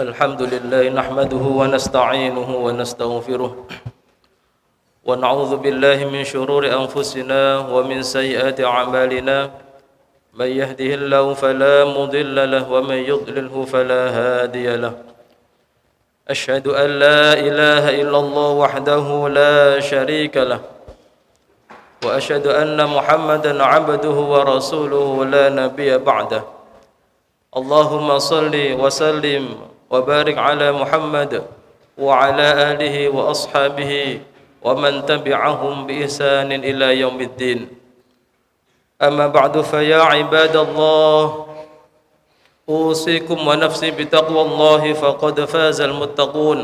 الحمد لله نحمده ونستعينه ونستغفره ونعوذ بالله من شرور أنفسنا ومن سيئات أعمالنا من يهده الله فلا مضل له ومن يضلله فلا هادي له أشهد أن لا إله إلا الله وحده لا شريك له وأشهد أن محمدا عبده ورسوله لا نبي بعده اللهم صل وسلم وبارك على محمد وعلى آله وأصحابه ومن تبعهم بإحسان إلى يوم الدين أما بعد فيا عباد الله أوصيكم ونفسي بتقوى الله فقد فاز المتقون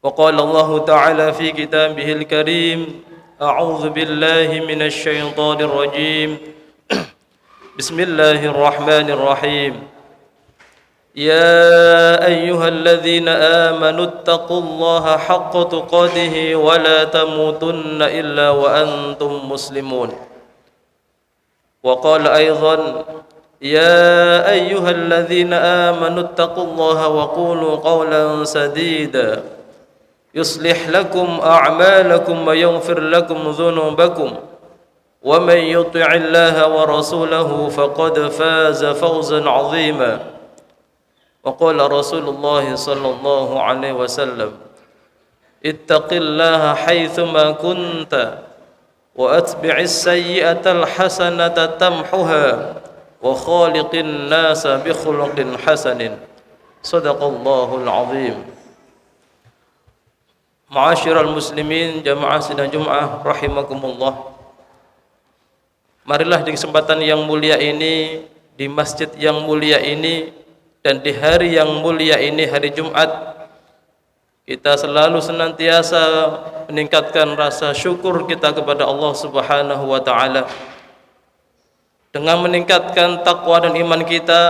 وقال الله تعالى في كتابه الكريم أعوذ بالله من الشيطان الرجيم بسم الله الرحمن الرحيم يا أيها الذين آمنوا اتقوا الله حق تقاته ولا تموتن إلا وأنتم مسلمون وقال أيضا يا أيها الذين آمنوا اتقوا الله وقولوا قولا سديدا يصلح لكم أعمالكم ويغفر لكم ذنوبكم ومن يطع الله ورسوله فقد فاز فوزا عظيما وقال رسول الله صلى الله عليه وسلم اتق الله حيثما كنت وأتبع السيئة الحسنة تمحها وخالق الناس بخلق حسن صدق الله العظيم. Ma'asyiral muslimin jamaah sidang Jumat rahimakumullah. Marilah di kesempatan yang mulia ini, di masjid yang mulia ini, dan di hari yang mulia ini, hari Jumat, kita selalu senantiasa meningkatkan rasa syukur kita kepada Allah Subhanahu wa taala dengan meningkatkan takwa dan iman kita.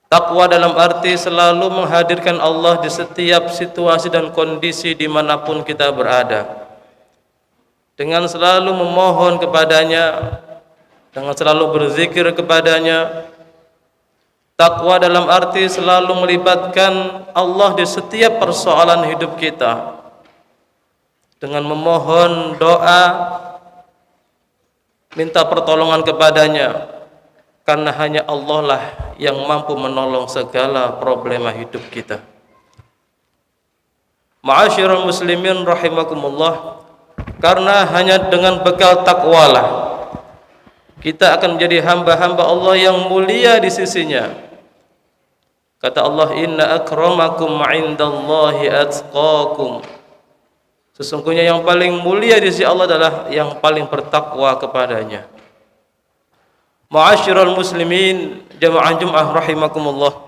Takwa dalam arti selalu menghadirkan Allah di setiap situasi dan kondisi dimanapun kita berada, dengan selalu memohon kepadanya, dengan selalu berzikir kepadanya. Takwa dalam arti selalu melibatkan Allah di setiap persoalan hidup kita, dengan memohon doa, minta pertolongan kepadanya, karena hanya Allah lah yang mampu menolong segala problema hidup kita. Ma'asyiral muslimin rahimakumullah, karena hanya dengan bekal takwa lah kita akan menjadi hamba-hamba Allah yang mulia di sisinya. Kata Allah, inna akramakum indallahi atqakum. Sesungguhnya yang paling mulia di sisi Allah adalah yang paling bertakwa kepadanya. Ma'asyiral muslimin jamaah Jumat rahimakumullah,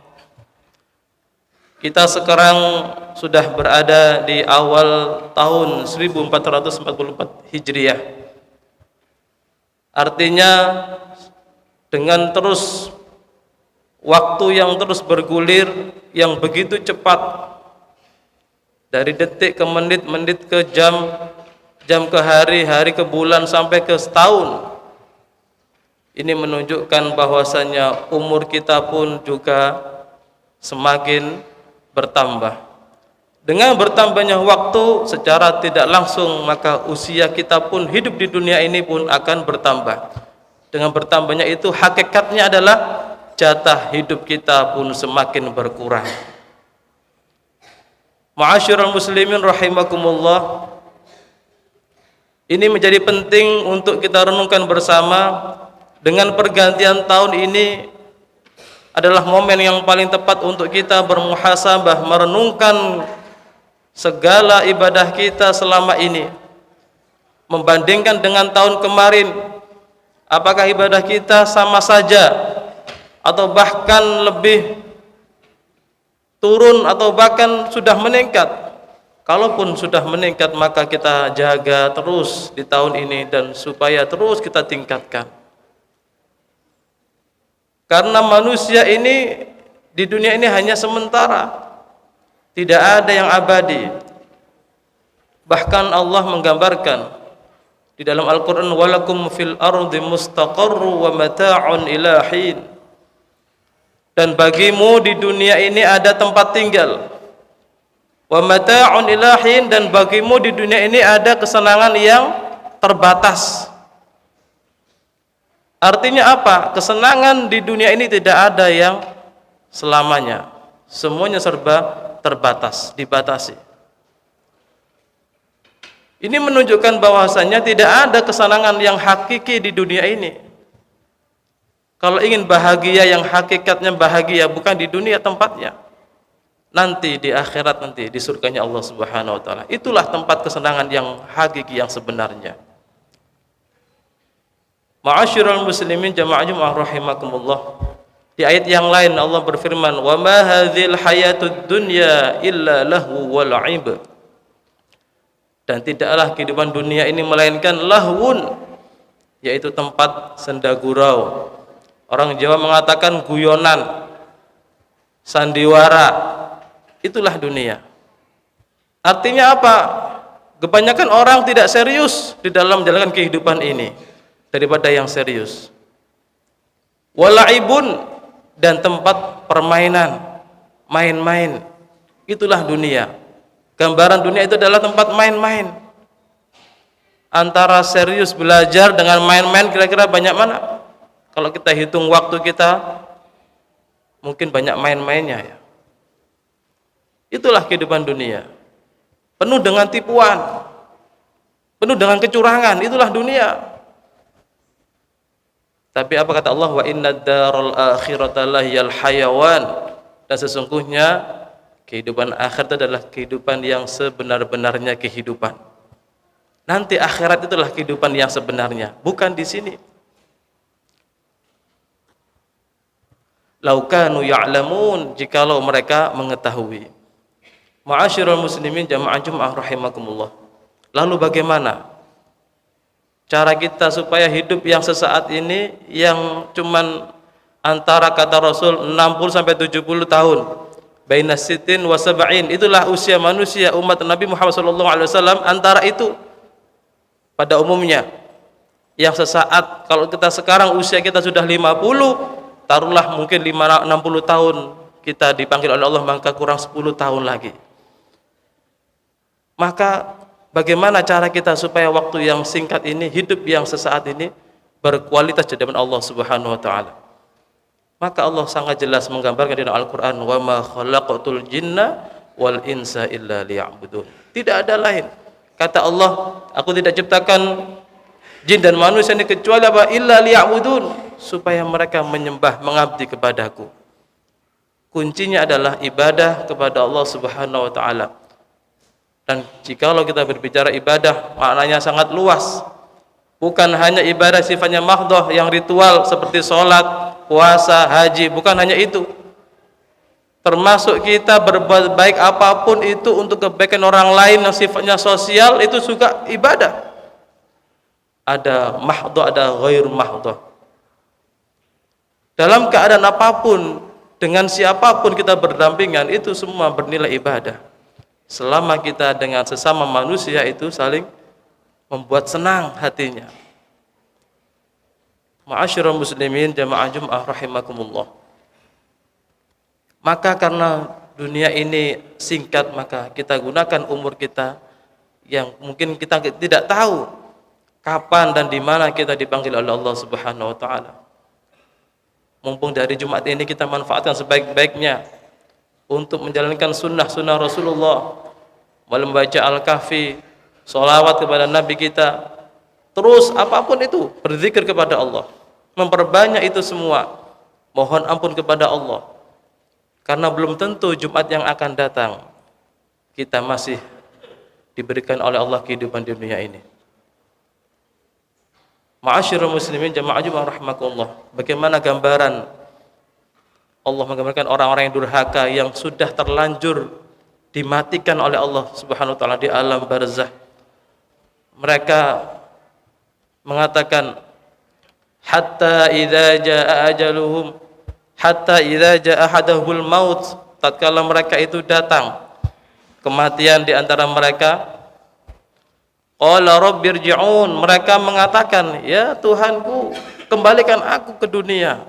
kita sekarang sudah berada di awal tahun 1444 Hijriah. Artinya dengan terus waktu yang terus bergulir, yang begitu cepat, dari detik ke menit, menit ke jam, jam ke hari, hari ke bulan, sampai ke setahun. Ini menunjukkan bahwasanya umur kita pun juga semakin bertambah. Dengan bertambahnya waktu secara tidak langsung, maka usia kita pun hidup di dunia ini pun akan bertambah. Dengan bertambahnya itu hakikatnya adalah jatah hidup kita pun semakin berkurang. Ma'asyiral muslimin rahimakumullah, ini menjadi penting untuk kita renungkan bersama. Dengan pergantian tahun ini adalah momen yang paling tepat untuk kita bermuhasabah, merenungkan segala ibadah kita selama ini, membandingkan dengan tahun kemarin. Apakah ibadah kita sama saja atau bahkan lebih turun atau bahkan sudah meningkat? Kalaupun sudah meningkat, maka kita jaga terus di tahun ini dan supaya terus kita tingkatkan. Karena manusia ini di dunia ini hanya sementara, tidak ada yang abadi. Bahkan Allah menggambarkan di dalam Al-Quran, walakum fil ardi mustaqarru wa mata'un ila hin. dan bagimu di dunia ini ada tempat tinggal. Wa mata'un ila hin, dan bagimu di dunia ini ada kesenangan yang terbatas. Artinya apa? Kesenangan di dunia ini tidak ada yang selamanya. Semuanya serba terbatas, dibatasi. Ini menunjukkan bahwasanya tidak ada kesenangan yang hakiki di dunia ini. Kalau ingin bahagia yang hakikatnya bahagia bukan di dunia tempatnya, nanti di akhirat, nanti di surganya Allah Subhanahu wa taala. Itulah tempat kesenangan yang hakiki yang sebenarnya. Ma'asyiral muslimin jamaah Jumat rahimakumullah. Di ayat yang lain Allah berfirman, "Wa ma hadzil hayatud dunya illa lahu wa la'ib." Dan tidaklah kehidupan dunia ini melainkan lahwun, yaitu tempat senda gurau. Orang Jawa mengatakan guyonan, sandiwara. Itulah dunia. Artinya apa? Kebanyakan orang tidak serius di dalam menjalankan kehidupan ini daripada yang serius. Walaibun, dan tempat permainan, main-main. Itulah dunia. Gambaran dunia itu adalah tempat main-main. Antara serius belajar dengan main-main, kira-kira banyak mana? Kalau kita hitung waktu kita, mungkin banyak main-mainnya ya. Itulah kehidupan dunia, penuh dengan tipuan, penuh dengan kecurangan. Itulah dunia. Tapi apa kata Allah? Wa inna daral akhirata lahiyal hayawan. Dan sesungguhnya kehidupan akhir itu adalah kehidupan yang sebenar-benarnya kehidupan. Nanti akhirat itulah kehidupan yang sebenarnya, bukan di sini. Laukanu ya'lamun, jikalau mereka mengetahui. Ma'asyiral muslimin jamaah Jumat rahimakumullah. Lalu bagaimana cara kita supaya hidup yang sesaat ini, yang cuman antara kata Rasul 60 sampai 70 tahun, baina sitin wa sab'in, itulah usia manusia umat Nabi Muhammad SAW, antara itu pada umumnya. Yang sesaat, kalau kita sekarang usia kita sudah 50, taruhlah mungkin 60 tahun kita dipanggil oleh Allah, maka kurang 10 tahun lagi. Maka bagaimana cara kita supaya waktu yang singkat ini, hidup yang sesaat ini berkualitas di hadapan Allah Subhanahu wa taala? Maka Allah sangat jelas menggambarkan di dalam Al-Qur'an, "Wa ma khalaqatul jinna wal insa illa liya'budun." Tidak ada lain. Kata Allah, aku tidak ciptakan jin dan manusia ini kecuali apa? Illa liya'budun, supaya mereka menyembah, mengabdi kepadaku. Kuncinya adalah ibadah kepada Allah Subhanahu wa taala. Dan jikalau kita berbicara ibadah, maknanya sangat luas. Bukan hanya ibadah sifatnya mahdhah yang ritual seperti sholat, puasa, haji, bukan hanya itu. Termasuk kita berbuat baik apapun itu untuk kebaikan orang lain yang sifatnya sosial, itu juga ibadah. Ada mahdhah, ada ghair mahdhah. Dalam keadaan apapun, dengan siapapun kita berdampingan, itu semua bernilai ibadah. Selama kita dengan sesama manusia itu saling membuat senang hatinya. Ma'asyiral muslimin jamaah Jumat rahimakumullah. Maka karena dunia ini singkat, maka kita gunakan umur kita yang mungkin kita tidak tahu kapan dan di mana kita dipanggil oleh Allah Subhanahu wa taala. Mumpung dari Jumat ini kita manfaatkan sebaik-baiknya untuk menjalankan sunnah-sunnah Rasulullah, membaca Al-Kahfi, sholawat kepada Nabi kita, terus apapun itu berzikir kepada Allah, memperbanyak itu semua, mohon ampun kepada Allah, karena belum tentu Jumat yang akan datang kita masih diberikan oleh Allah kehidupan di dunia ini. Ma'asyiral muslimin jamaah Jumat rahimakumullah, bagaimana gambaran Allah menggambarkan orang-orang yang durhaka, yang sudah terlanjur dimatikan oleh Allah Subhanahu wa taala di alam barzah. Mereka mengatakan, hatta idza jaa ajaluhum, hatta idza jaa ahadahul maut, tatkala mereka itu datang kematian di antara mereka, qala rabbirji'un, mereka mengatakan, ya Tuhanku, kembalikan aku ke dunia.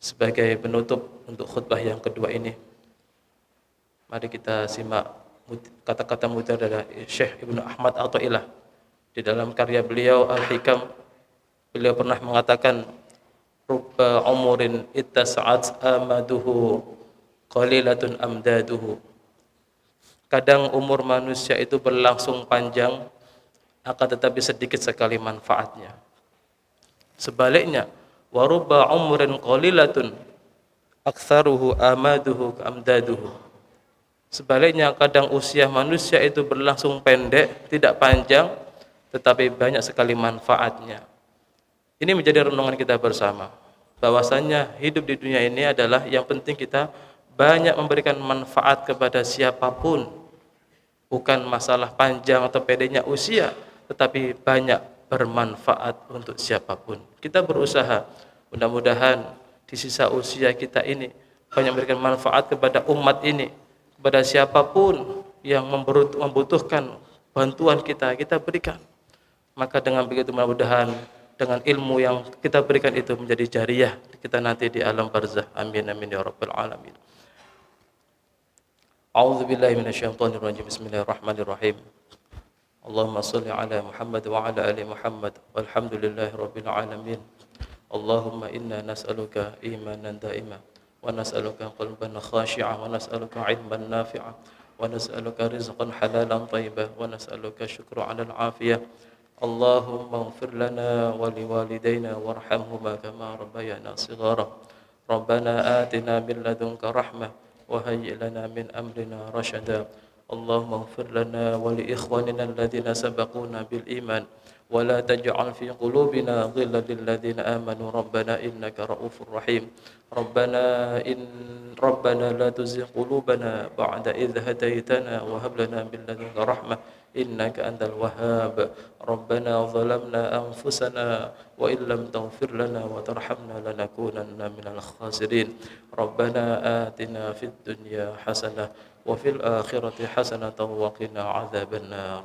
Sebagai penutup untuk khutbah yang kedua ini, mari kita simak kata-kata mulia dari Syekh Ibnu Ahmad Athaillah di dalam karya beliau Al-Hikam. Beliau pernah mengatakan, rubba umurin ittasa'at amaduhu qalilatun amdaduhu. Kadang umur manusia itu berlangsung panjang, akan tetapi sedikit sekali manfaatnya. Sebaliknya, wa rubba umrin qalilatun aktsaruhu amaduhu amdaduhu. Sebaliknya, kadang usia manusia itu berlangsung pendek, tidak panjang, tetapi banyak sekali manfaatnya. Ini menjadi renungan kita bersama, bahwasannya hidup di dunia ini adalah yang penting kita banyak memberikan manfaat kepada siapapun. Bukan masalah panjang atau pendeknya usia, tetapi banyak bermanfaat untuk siapapun. Kita berusaha, mudah-mudahan di sisa usia kita ini banyak memberikan manfaat kepada umat ini, kepada siapapun yang membutuhkan bantuan kita berikan. Maka dengan begitu mudah-mudahan dengan ilmu yang kita berikan itu menjadi jariyah kita nanti di alam barzah. Amin amin ya rabbal alamin. A'udzu billahi minasyaitonir rajim. Bismillahirrahmanirrahim. Allahumma shalli ala Muhammad wa ala ali Muhammad walhamdulillahi rabbil alamin. Allahumma inna nas'aluka imanan da'ima wa nas'aluka qalban khashi'a wa nas'aluka 'ilman nafi'a wa nas'aluka rizqan halalan thayyiban wa nas'aluka syukra 'ala al-'afiyah. Allahumma ighfir lana wa liwalidayna warhamhuma kama rabbayana shighara. Rabbana atina min ladunka rahmah wa hayyi' lana min amrina rashada. Allahumma ighfir lana wa li ikhwanina alladhina sabaquna bil iman wa la taj'al fi qulubina ghillan lil ladzina amanu rabbana innaka ra'ufur rahim. Rabbana la tuzigh qulubana ba'da idh hadaytana wa hab lana min ladunka rahmah innaka antal wahhab. Rabbana zalamna anfusana wa illam taghfir lana wa tarhamna lanakunanna minal khasirin. Rabbana atina fid dunya hasanah wa fil akhirati hasanatan wa qina adzabannar.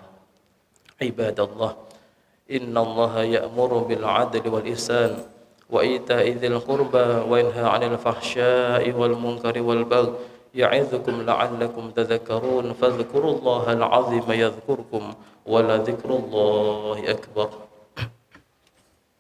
Ibadallah, innallaha ya'muru bil 'adli wal ihsan wa ita'i dzil qurba wa yanha 'anil fahsya'i wal munkari wal baghi ya'idzukum la'allakum tadhakkarun. Fadhkurullahal 'azima yadhkurkum wa la dzikrullahi akbar.